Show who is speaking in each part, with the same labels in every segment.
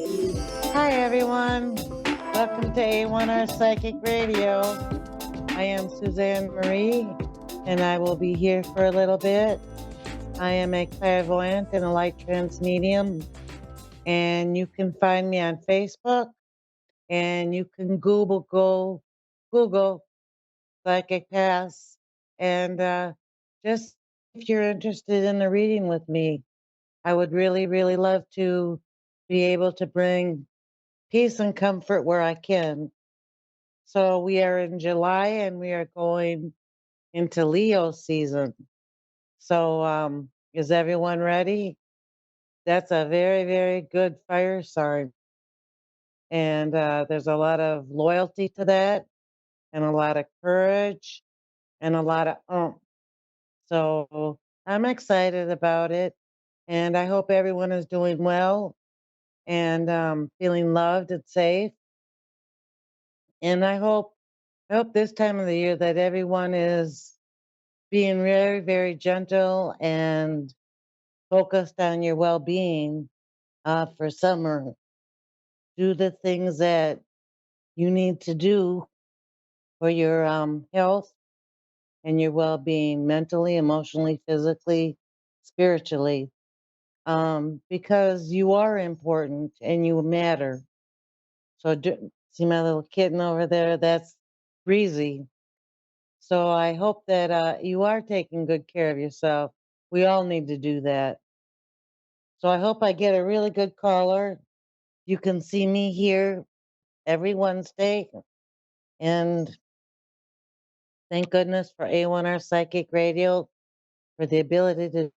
Speaker 1: Hi, everyone. Welcome to A1R Psychic Radio. I am Suzanne Marie, and I will be here for a little bit. I am a clairvoyant and a light trance medium, and you can find me on Facebook, and you can Google Psychic Pass, and just if you're interested in a reading with me, I would really, really love to be able to bring peace and comfort where I can. So we are in July and we are going into Leo season. So is everyone ready? That's a very, very good fire sign. And there's a lot of loyalty to that and a lot of courage and a lot of So I'm excited about it. And I hope everyone is doing well and feeling loved and safe. And I hope this time of the year that everyone is being very, very gentle and focused on your well being for summer. Do the things that you need to do for your health and your well being, mentally, emotionally, physically, spiritually, because you are important and you matter. So, see my little kitten over there? That's Breezy. So I hope that you are taking good care of yourself. We all need to do that. So I hope I get a really good caller. You can see me here every Wednesday. And thank goodness for A1R Psychic Radio for the ability to do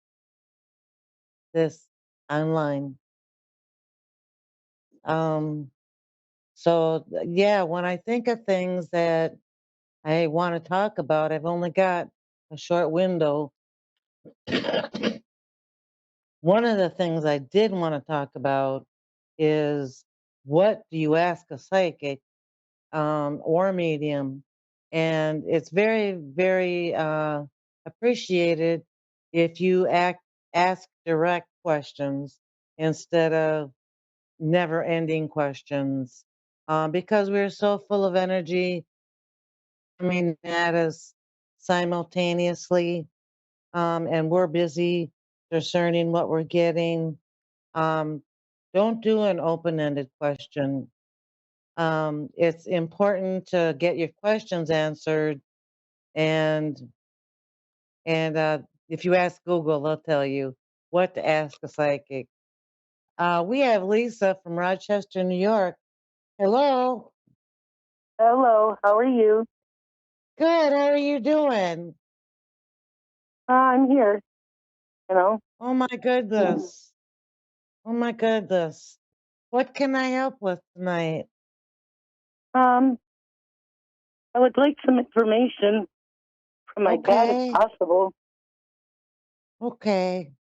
Speaker 1: this online. Um, yeah, when I think of things that I want to talk about, I've only got a short window. One of the things I did want to talk about is, what do you ask a psychic or a medium? And it's very, very appreciated if you ask direct questions instead of never ending questions, because we're so full of energy coming at us simultaneously, and we're busy discerning what we're getting. Um, don't do an open-ended question. It's important to get your questions answered, and if you ask Google, they'll tell you what to ask a psychic. We have Lisa from Rochester, New York. Hello.
Speaker 2: Hello, how are you?
Speaker 1: Good. How are you doing?
Speaker 2: I'm here, you know.
Speaker 1: Oh my goodness. Oh my goodness. What can I help with tonight?
Speaker 2: Um, I would like some information from my dad if
Speaker 1: Okay.
Speaker 2: possible.
Speaker 1: Okay.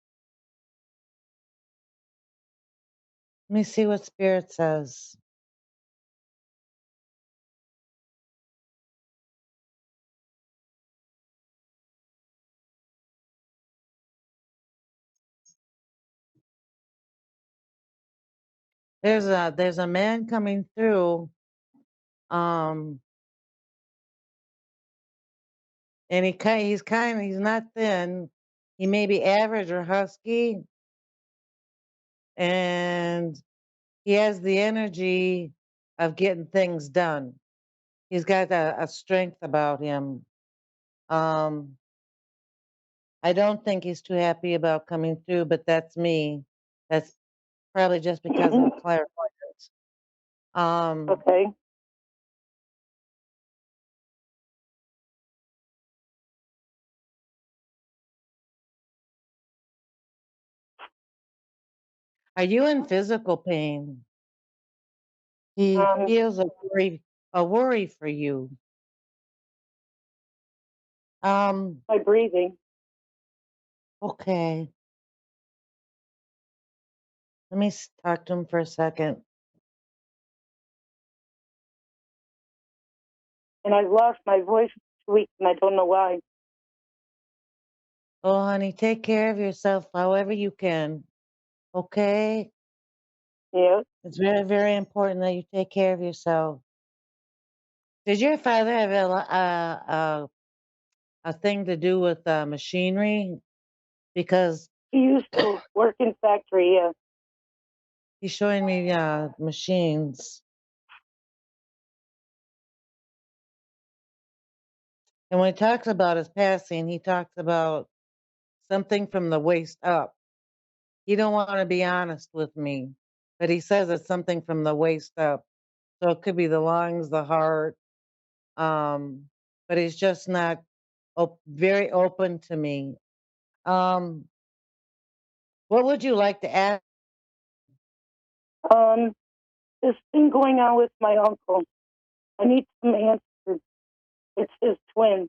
Speaker 1: Let me see what Spirit says. There's a man coming through, um, and he's not thin. He may be average or husky, and he has the energy of getting things done. He's got a strength about him. Um, I don't think he's too happy about coming through, but that's me. That's probably just because of a clairvoyant. Um,
Speaker 2: Okay.
Speaker 1: are you in physical pain? He
Speaker 2: Um,
Speaker 1: feels a worry for you. Um,
Speaker 2: my breathing,
Speaker 1: okay. Let me talk to him for a second.
Speaker 2: and I've lost my voice for 2 weeks, and I don't know why.
Speaker 1: Oh, honey, take care of yourself however you can. Okay?
Speaker 2: Yeah.
Speaker 1: It's very, very important that you take care of yourself. Did your father have a thing to do with machinery? Because
Speaker 2: He used to work in factory. Yeah.
Speaker 1: he's showing me machines. And when he talks about his passing, he talks about something from the waist up. He don't want to be honest with me, but he says it's something from the waist up. So it could be the lungs, the heart, but he's just not very open to me. Um, what would you like to ask?
Speaker 2: Um, this thing going on with my uncle. I need some answers. It's his twin.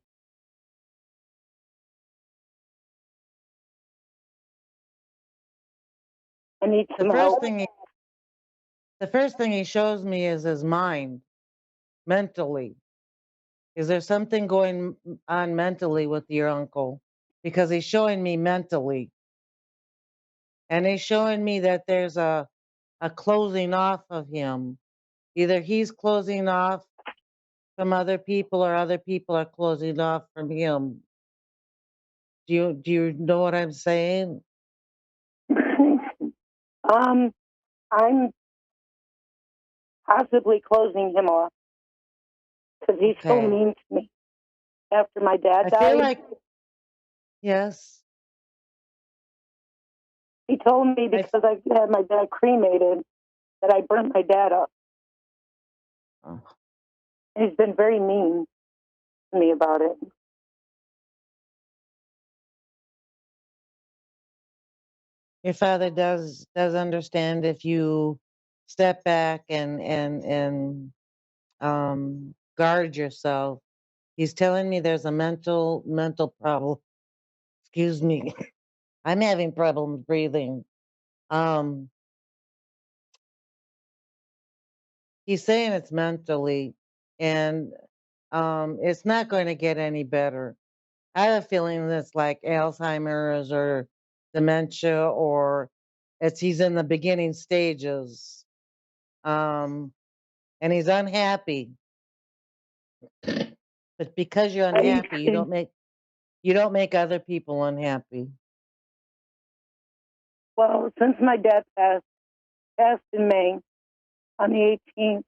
Speaker 2: I need
Speaker 1: The
Speaker 2: some
Speaker 1: first
Speaker 2: help.
Speaker 1: thing he, the first thing he shows me is his mind, mentally. Is there something going on mentally with your uncle? Because he's showing me mentally, and he's showing me that there's a closing off of him. Either he's closing off from other people, or other people are closing off from him. Do you know what I'm saying?
Speaker 2: um, I'm possibly closing him off because he's so
Speaker 1: Okay.
Speaker 2: mean to me. After my dad
Speaker 1: I feel
Speaker 2: died,
Speaker 1: like yes.
Speaker 2: he told me
Speaker 1: I
Speaker 2: because I had my dad cremated that I burnt my dad up.
Speaker 1: oh,
Speaker 2: He's been very mean to me about it.
Speaker 1: your father does understand if you step back and guard yourself. He's telling me there's a mental problem. Excuse me. I'm having problems breathing. Um, he's saying it's mentally, and it's not going to get any better. I have a feeling that's like Alzheimer's or dementia, or it's he's in the beginning stages. Um, and he's unhappy. But because you're
Speaker 2: I,
Speaker 1: unhappy, you don't make other people unhappy.
Speaker 2: well, since my dad passed in May on the 18th,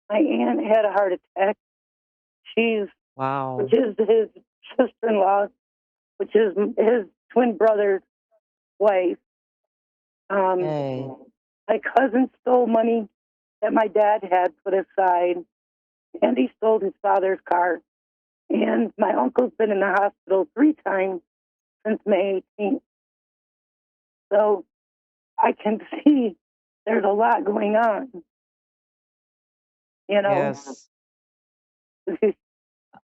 Speaker 2: my aunt had a heart attack. She's, which
Speaker 1: Wow.
Speaker 2: is his sister-in-law, which is his twin brother's wife. Um,
Speaker 1: Hey.
Speaker 2: my cousin stole money that my dad had put aside, and he stole his father's car. And my uncle's been in the hospital 3 times since May 18th. So I can see there's a lot going on, you know,
Speaker 1: Yes.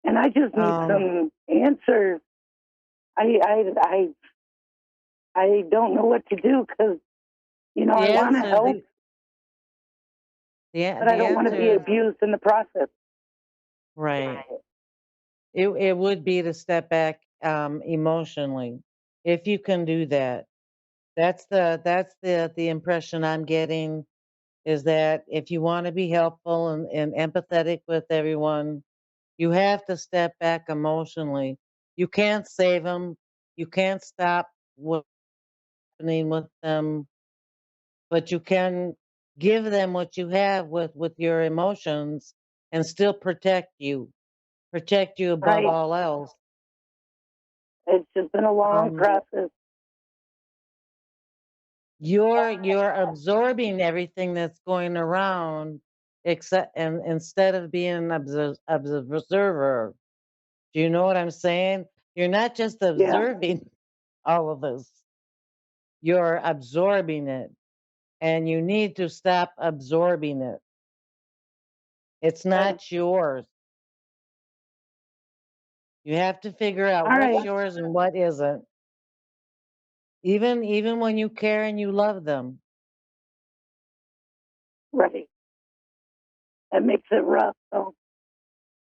Speaker 2: and I just need
Speaker 1: Um,
Speaker 2: some answers. I I I I don't know what to do because
Speaker 1: the
Speaker 2: I want to
Speaker 1: answer
Speaker 2: help, but I
Speaker 1: the
Speaker 2: don't want to
Speaker 1: answer
Speaker 2: be
Speaker 1: is
Speaker 2: abused in the process.
Speaker 1: right. It would be to step back emotionally, if you can do that. That's the impression I'm getting, is that if you want to be helpful and empathetic with everyone, you have to step back emotionally. You can't save them. You can't stop what's happening with them, but you can give them what you have with your emotions, and still protect you above
Speaker 2: Right?
Speaker 1: all else.
Speaker 2: It's just been a long
Speaker 1: Um,
Speaker 2: process.
Speaker 1: you're absorbing everything that's going around, except and instead of being an observer. Do you know what I'm saying? You're not just
Speaker 2: Yeah.
Speaker 1: observing all of this, you're absorbing it, and you need to stop absorbing it. It's
Speaker 2: Right.
Speaker 1: not yours. You have to figure out
Speaker 2: All
Speaker 1: what's
Speaker 2: right.
Speaker 1: yours and what isn't. Even when you care and you love them.
Speaker 2: Right. That makes it rough. So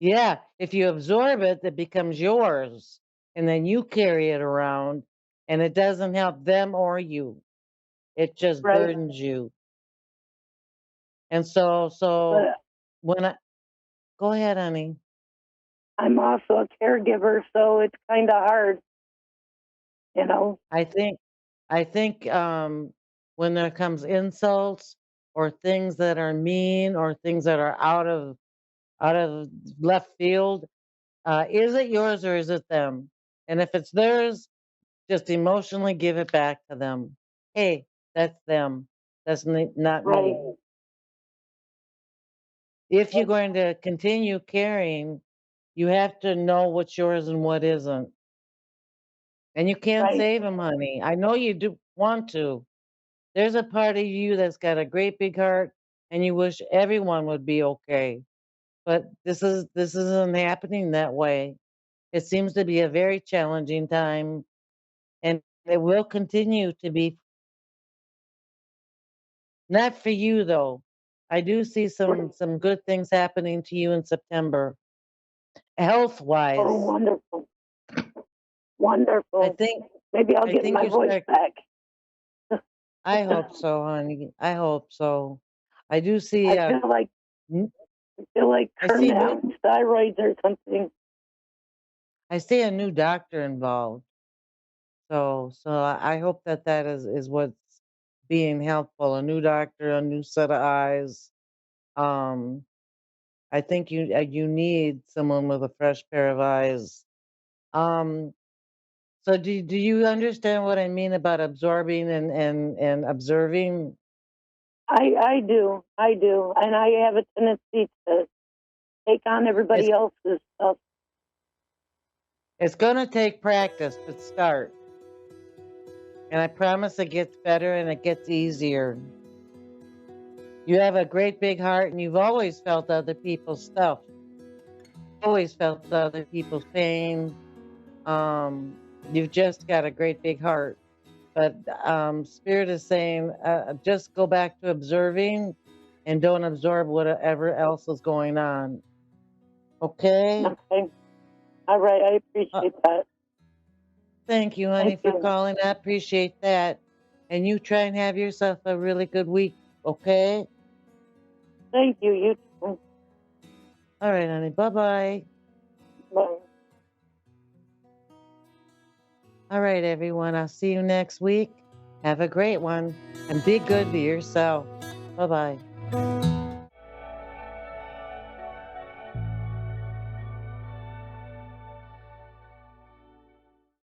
Speaker 1: Yeah, if you absorb it, it becomes yours. And then you carry it around, and it doesn't help them or you. It just
Speaker 2: right.
Speaker 1: burdens you. And so
Speaker 2: but
Speaker 1: when I go ahead, honey.
Speaker 2: I'm also a caregiver, so it's kind of hard, you know.
Speaker 1: I think I think when there comes insults or things that are mean or things that are out of left field, is it yours or is it them? And if it's theirs, just emotionally give it back to them. Hey, that's them. That's not me.
Speaker 2: Right,
Speaker 1: If you're going to continue caring, you have to know what's yours and what isn't. And you can't
Speaker 2: right.
Speaker 1: save them, honey. I know you do want to. There's a part of you that's got a great big heart and you wish everyone would be okay. But this isn't happening that way. It seems to be a very challenging time and it will continue to be. Not for you though. I do see some good things happening to you in September. Health
Speaker 2: Oh,
Speaker 1: wise.
Speaker 2: wonderful,
Speaker 1: I
Speaker 2: wonderful.
Speaker 1: think
Speaker 2: Maybe I'll
Speaker 1: I
Speaker 2: get
Speaker 1: think
Speaker 2: my
Speaker 1: you
Speaker 2: voice
Speaker 1: start
Speaker 2: back.
Speaker 1: I hope so, honey. I hope so. I do see
Speaker 2: I
Speaker 1: n-
Speaker 2: feel like
Speaker 1: I see
Speaker 2: turned
Speaker 1: new
Speaker 2: out thyroids or something.
Speaker 1: I see a new doctor involved. So I hope that that is what's being helpful. A new doctor, a new set of eyes. Um, I think you need someone with a fresh pair of eyes. Um, so do you understand what I mean about absorbing and observing?
Speaker 2: I do, and I have a tendency to take on
Speaker 1: It's
Speaker 2: everybody else's stuff.
Speaker 1: it's gonna take practice to start, and I promise it gets better and it gets easier. You have a great big heart, and you've always felt other people's stuff, always felt other people's pain. You've just got a great big heart. But Spirit is saying, just go back to observing and don't absorb whatever else is going on. Okay?
Speaker 2: Okay, all right, I
Speaker 1: Uh,
Speaker 2: appreciate that.
Speaker 1: Thank you, honey,
Speaker 2: Thank
Speaker 1: for
Speaker 2: you,
Speaker 1: calling. I appreciate that. And you try and have yourself a really good week. Okay?
Speaker 2: thank you. You too.
Speaker 1: All right, honey. Bye bye.
Speaker 2: Bye.
Speaker 1: All right, everyone. I'll see you next week. Have a great one and be good to yourself. Bye bye.